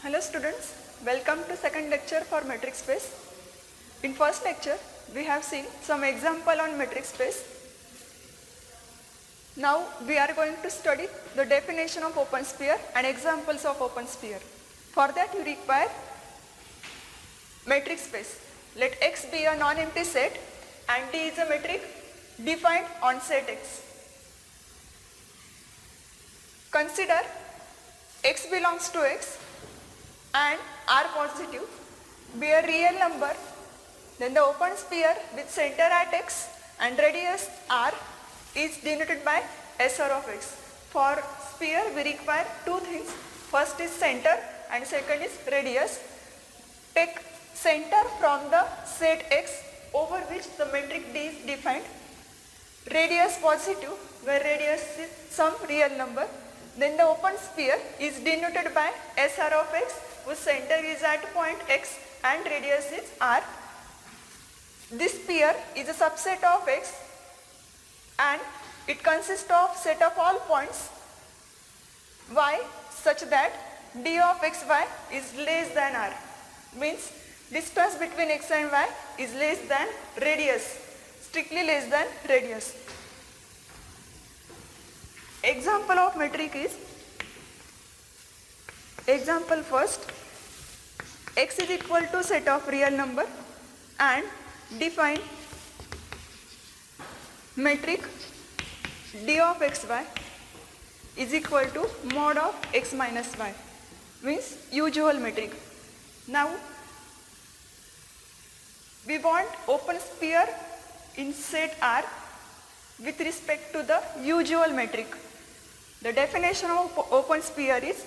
Hello students, welcome to second lecture for metric space. In first lecture, we have seen some example on metric space. Now we are going to study the definition of open sphere and examples of open sphere. For that you require metric space. Let X be a non-empty set and D is a metric defined on set X. Consider X belongs to X and R positive be a real number, then the open sphere with center at X and radius R is denoted by SR of X. For sphere we require two things. First is center and second is radius. Take center from the set X over which the metric D is defined. Radius positive where radius is some real number. Then the open sphere is denoted by SR of X whose center is at point X and radius is R. This sphere is a subset of X and it consists of set of all points Y such that D of XY is less than R. Means distance between X and Y is less than radius, strictly less than radius. Example of metric is, example first, X is equal to set of real number and define metric D of XY is equal to mod of X minus Y, means usual metric. Now we want open sphere in set R with respect to the usual metric. The definition of open sphere is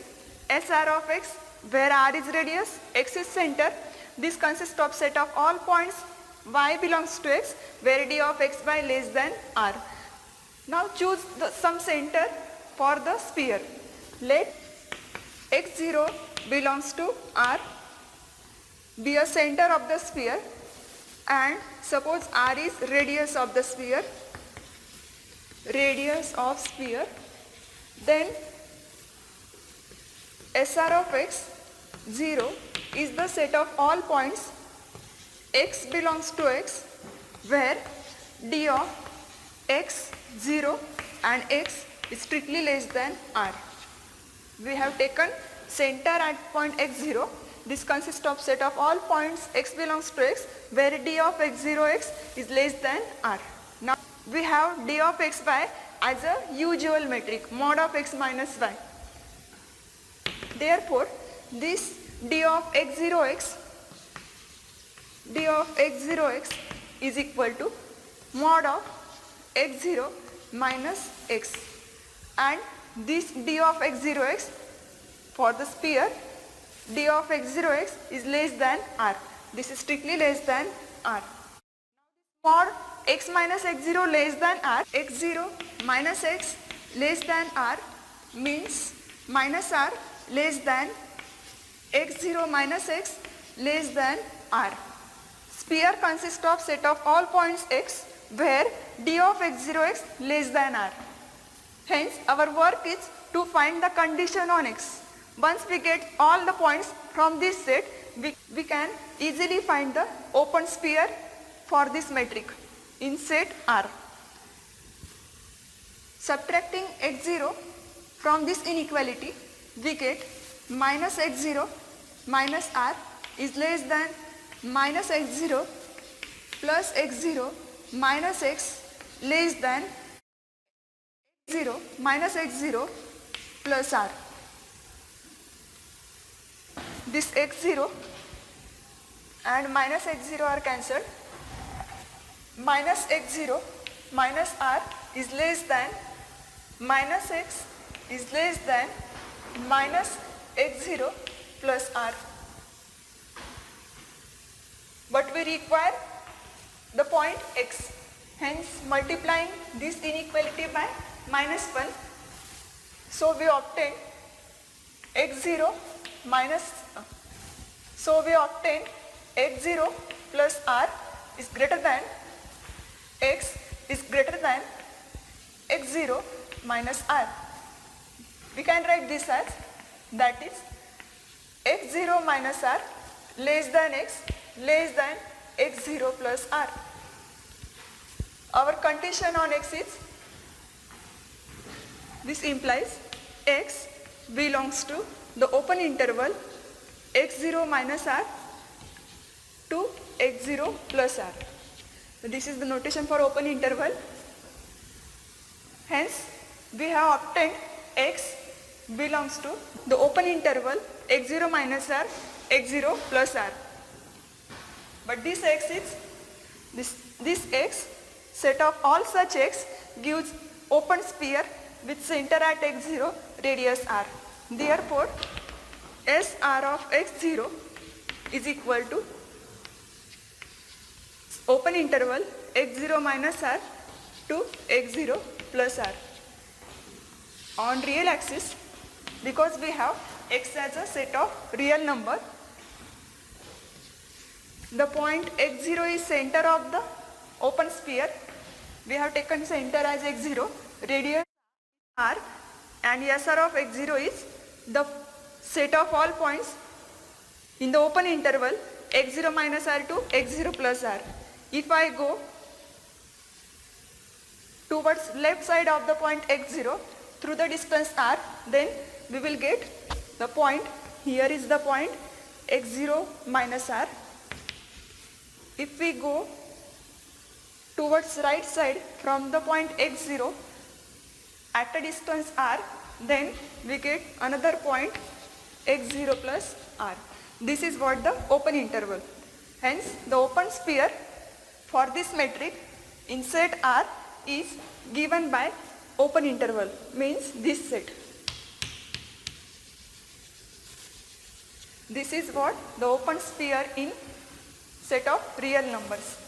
SR of X where R is radius, X is center. This consists of set of all points Y belongs to X where D of XY less than R. Now choose some center for the sphere. Let X0 belongs to R be a center of the sphere and suppose R is radius of the sphere. Radius of sphere, then SR of X 0 is the set of all points X belongs to X where D of X 0 and X is strictly less than R. We have taken center at point X0. This consists of set of all points X belongs to X where D of X0X is less than R. Now we have D of XY as a usual metric, mod of X minus Y. Therefore, this D of X0X is equal to mod of X0 minus X, and this D of X0X for the sphere D of X0X is less than R. This is strictly less than R. Mod X minus X0 less than R, X0 minus X less than R means minus R less than X0 minus X less than R. Sphere consists of set of all points X where D of X0X less than R. Hence our work is to find the condition on X. Once we get all the points from this set, we can easily find the open sphere for this metric in set R. Subtracting X0 from this inequality, we get minus X0 minus R is less than minus X0 plus X0 minus X less than X0 minus X0 plus R. This X0 and minus X0 are cancelled. Minus X0 minus R is less than minus X is less than minus X0 plus R. But we require the point X. Hence multiplying this inequality by minus 1. So we obtain X0 minus, so we obtain X0 plus R is greater than X is greater than X0 minus R. We can write this as, that is x0 minus r less than x less than x0 plus r. Our condition on x is, this implies x belongs to the open interval x0 minus r to x0 plus r. So this is the notation for open interval. Hence, we have obtained x belongs to the open interval x0 minus r, x0 plus r. But this x is, this x, set of all such x gives open sphere with center at x0, radius r. Therefore, SR of x0 is equal to open interval x0 minus r to x0 plus r. On real axis, because we have x as a set of real number, the point x0 is center of the open sphere. We have taken center as x0, radius r, and SR of x0 is the set of all points in the open interval x0 minus r to x0 plus r. If I go towards left side of the point x0 through the distance r, then we will get the point, here is the point x0 minus r. If we go towards right side from the point x0 at a distance r, then we get another point x0 plus r. This is what the open interval. Hence, the open sphere for this metric in set R is given by open interval, means this set. This is what the open sphere in set of real numbers.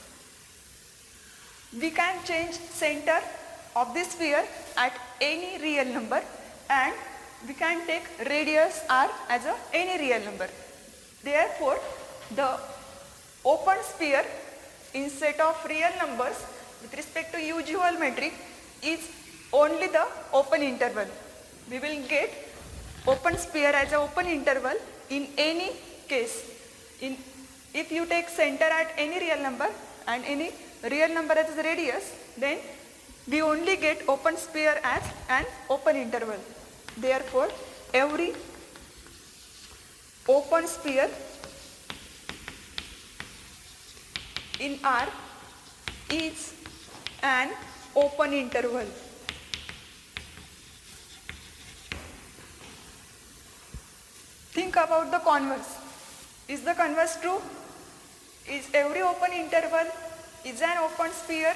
We can change center of this sphere at any real number, and we can take radius r as any real number. Therefore, the open sphere in set of real numbers with respect to usual metric is only the open interval. We will get open sphere as an open interval in any case. If you take center at any real number and any real number as a radius, then we only get open sphere as an open interval. Therefore, every open sphere in R is an open interval. Think about the converse. Is the converse true? Is every open interval is an open sphere?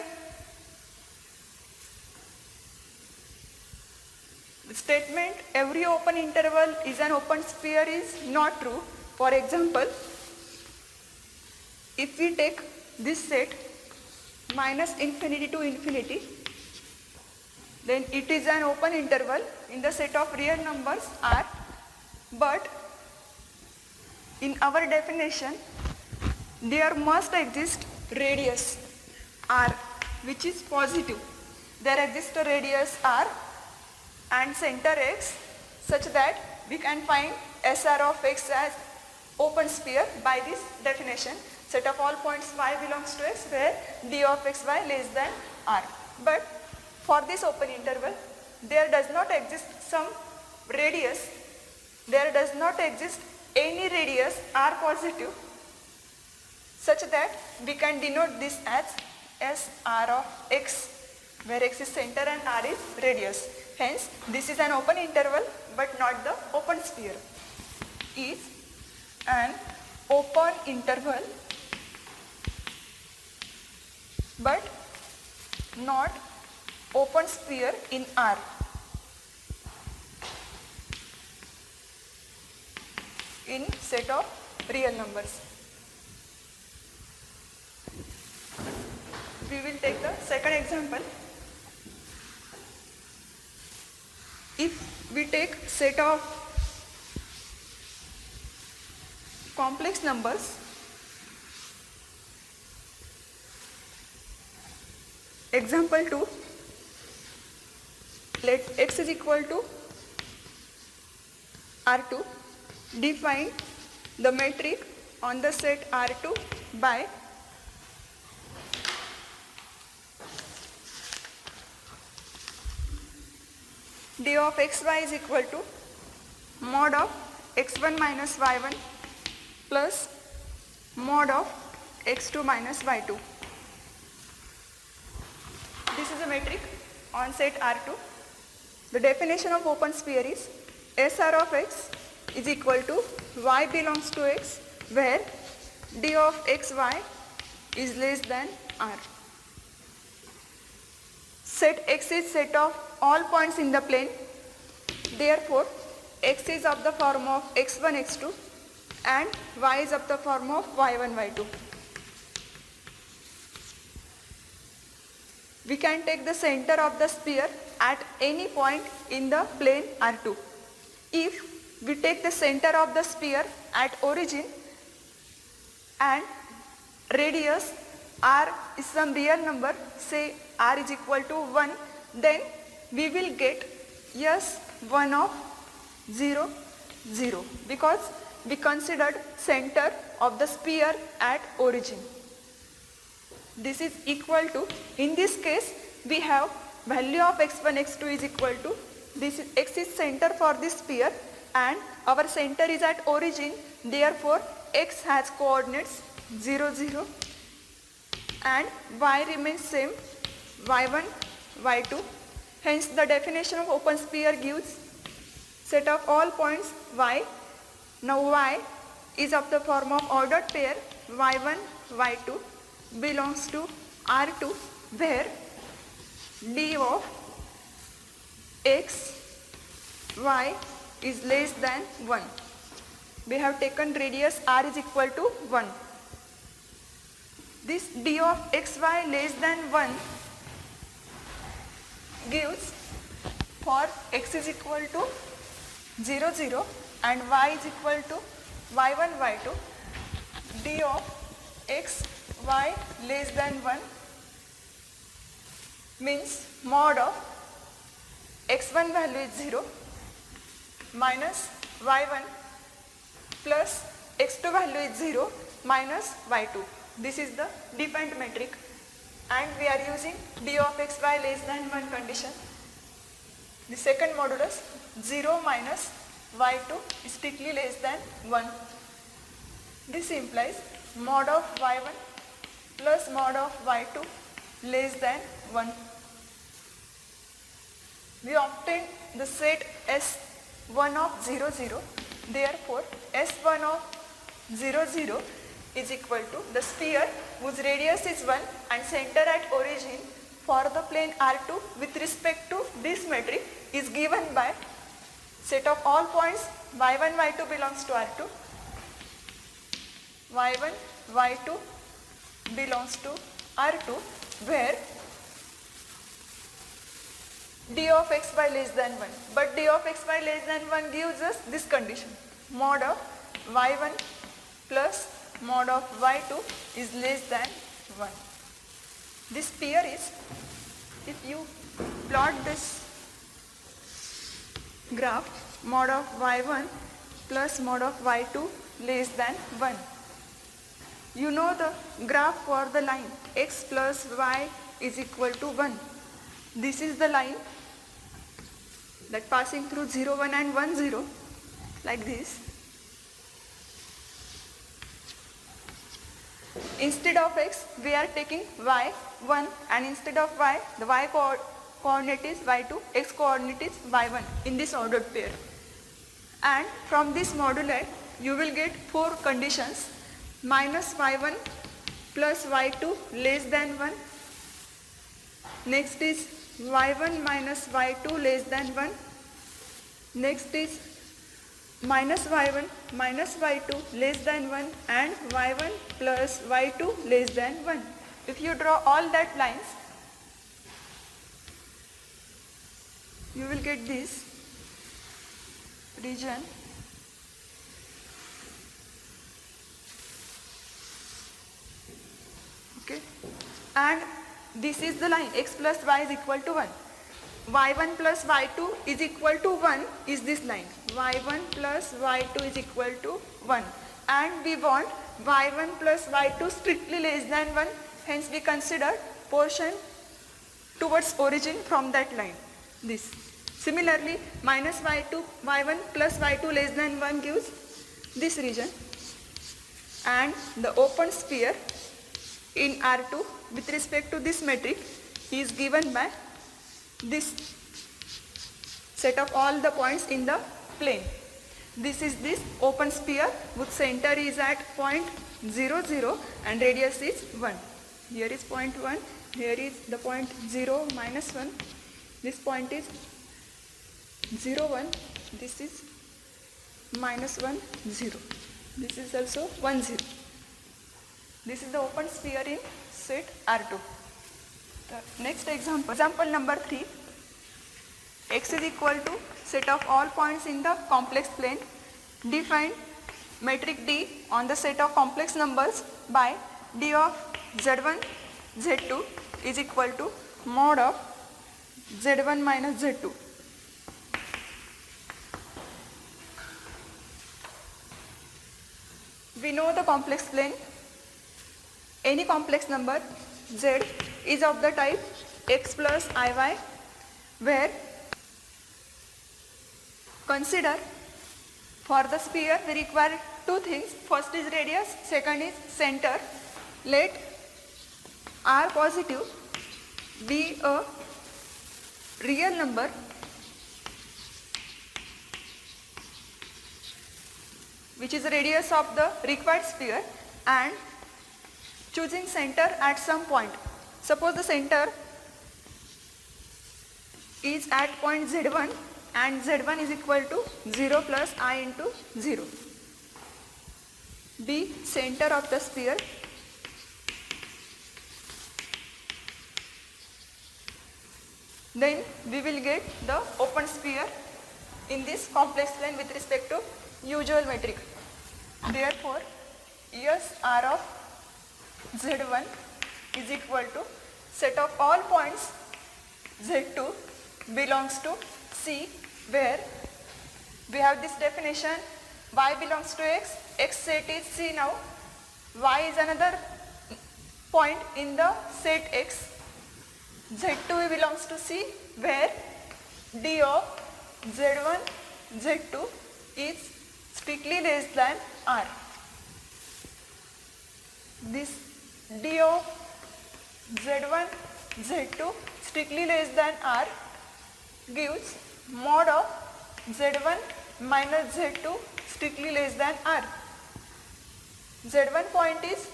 The statement every open interval is an open sphere is not true. For example, if we take this set minus infinity to infinity, then it is an open interval in the set of real numbers R, but in our definition there must exist radius R which is positive. There exists a radius R and center x such that we can find SR of x as open sphere by this definition. Set of all points y belongs to x where d of xy less than r. But for this open interval, there does not exist some radius, there does not exist any radius r positive such that we can denote this as SR of x, where x is center and r is radius. Hence, this is an open interval but not the open sphere. Is an open interval but not open sphere in R. In set of real numbers. We will take the second example. If we take set of complex numbers, example 2, let x is equal to R2, define the metric on the set R2 by d of xy is equal to mod of x1 minus y1 plus mod of x2 minus y2. This is a metric on set R2. The definition of open sphere is SR of x is equal to y belongs to x where d of xy is less than r. Set x is set of all points in the plane. Therefore, x is of the form of x1, x2 and y is of the form of y1, y2. We can take the center of the sphere at any point in the plane R2. If we take the center of the sphere at origin and radius r is some real number, say r is equal to 1, then we will get S1 of 0, 0 because we considered center of the sphere at origin. This is equal to, in this case we have value of x1, x2 is equal to, this is, x is center for this sphere and our center is at origin, therefore x has coordinates 0, 0 and y remains same, y1, y2. Hence the definition of open sphere gives set of all points y. Now y is of the form of ordered pair y1, y2 belongs to R2 where d of x, y is less than 1. We have taken radius r is equal to 1. This d of xy less than 1 gives for x is equal to 0, 0 and y is equal to y1, y2, d of x, y less than 1 means mod of x1 value is 0 minus y1 plus x2 value is 0 minus y2. This is the defined metric and we are using d of xy less than 1 condition. The second modulus 0 minus y2 is strictly less than 1. This implies mod of y1 plus mod of y2 less than 1. We obtained the set S1 of 0, 0. Therefore, S1 of 0, 0 is equal to the sphere whose radius is 1 and center at origin for the plane R2 with respect to this metric is given by set of all points y1, y2 belongs to R2, y1, y2 belongs to R2 where d of xy less than 1. But d of xy less than 1 gives us this condition. Mod of y1 plus mod of y2 is less than 1. This sphere is, if you plot this graph, mod of y1 plus mod of y2 less than 1. You know the graph for the line x plus y is equal to 1. This is the line that passing through 0, 1 and 1, 0 like this. Instead of x we are taking y 1 and instead of y the y coordinate is y2, x coordinate is y1 in this ordered pair. And from this moduli you will get 4 conditions: minus y1 plus y2 less than 1. Next is y1 minus y2 less than 1. Next is minus y1 minus y2 less than 1 and y1 plus y2 less than 1. If you draw all that lines, you will get this region. Okay, and this is the line x plus y is equal to 1. y1 plus y2 is equal to 1 is this line. y1 plus y2 is equal to 1. and we want y1 plus y2 strictly less than 1, hence we consider portion towards origin from that line, this. Similarly, minus y1 plus y2 less than 1 gives this region, and the open sphere in R2 with respect to this metric is given by this set of all the points in the plane. This is this open sphere whose center is at point 0, 0 and radius is 1. Here is point 1, here is the point 0, minus 1, this point is 0, 1, this is minus 1, 0, this is also 1, 0. This is the open sphere in set R2. The next example number 3. X is equal to set of all points in the complex plane. Define metric D on the set of complex numbers by D of Z1, Z2 is equal to mod of Z1 minus Z2. We know the complex plane. Any complex number Z is of the type x plus iy, where consider for the sphere we require two things. First is radius, second is center. Let r positive be a real number which is the radius of the required sphere, and choosing center at some point. Suppose the center is at point Z1 and Z1 is equal to 0 plus I into 0. Be center of the sphere. Then we will get the open sphere in this complex plane with respect to usual metric. Therefore, S R of Z1 is equal to set of all points Z2 belongs to C, where we have this definition y belongs to x set is C now, y is another point in the set x, Z2 belongs to C, where D of Z1, Z2 is strictly less than R. This D of Z1, Z2 strictly less than R gives mod of Z1 minus Z2 strictly less than R. Z1 point is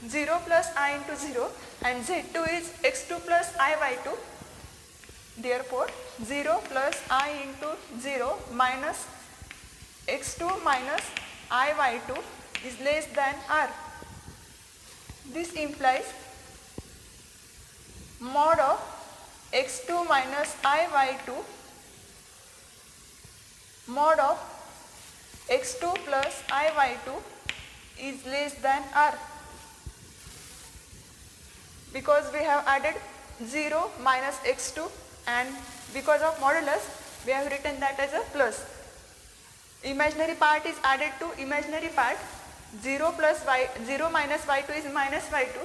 0 plus I into 0 and Z2 is x2 plus I y2. Therefore, 0 plus I into 0 minus x2 minus I y2 is less than R. This implies mod of x2 minus I y2 mod of x2 plus I y2 is less than R, because we have added 0 minus x2 and because of modulus we have written that as a plus. Imaginary part is added to imaginary part. 0 plus y, 0 minus y2 is minus y2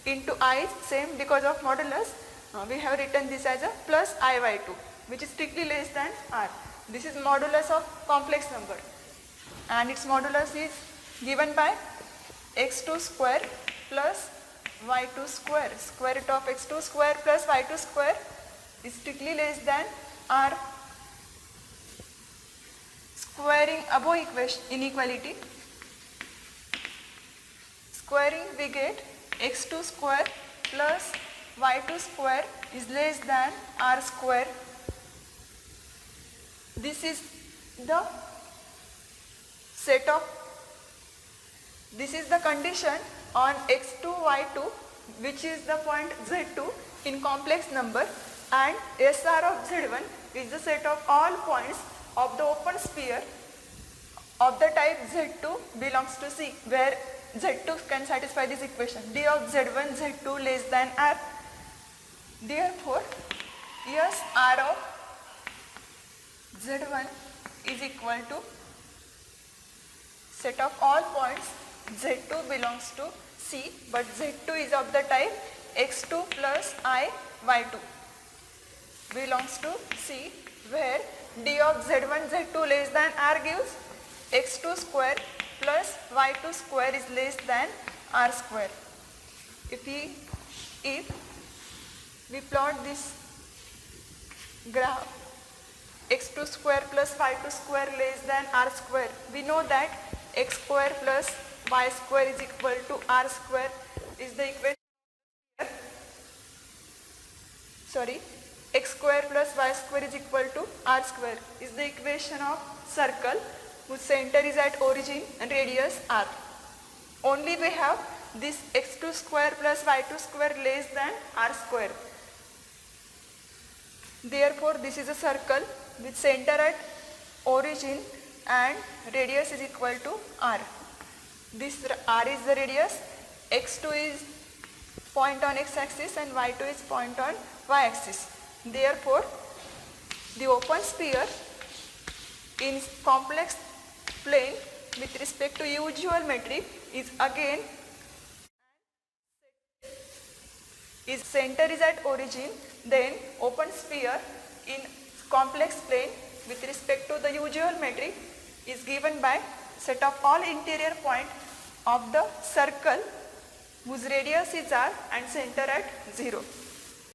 into I is same because of modulus. We have written this as a plus I y2, which is strictly less than R. This is modulus of complex number, and its modulus is given by x2 square plus y2 square. Square root of x2 square plus y2 square is strictly less than R. Squaring above inequality, squaring we get x2 square plus y2 square is less than R square. This is the set of, this is the condition on x2 y2, which is the point z2 in complex number, and SR of z1 is the set of all points of the open sphere of the type z2 belongs to C, where z2 can satisfy this equation, D of z1 z2 less than R. Therefore, yes, R of z1 is equal to set of all points Z2 belongs to C, but Z2 is of the type x2 plus I y2 belongs to C, where d of Z1 Z2 less than R gives x2 square plus y2 square is less than R square. If we plot this graph x2 square plus y2 square less than R square, we know that x square plus y square is equal to R square is the equation. X square plus y square is equal to R square is the equation of circle whose center is at origin and radius R. Only we have this x2 square plus y2 square less than R square. Therefore, this is a circle with center at origin and radius is equal to R. This R is the radius, x2 is point on x-axis and y2 is point on y-axis. Therefore, the open sphere in complex plane with respect to U geometry is again is center is at origin, then open sphere in complex plane with respect to the U geometry is given by set of all interior point of the circle whose radius is R and center at 0.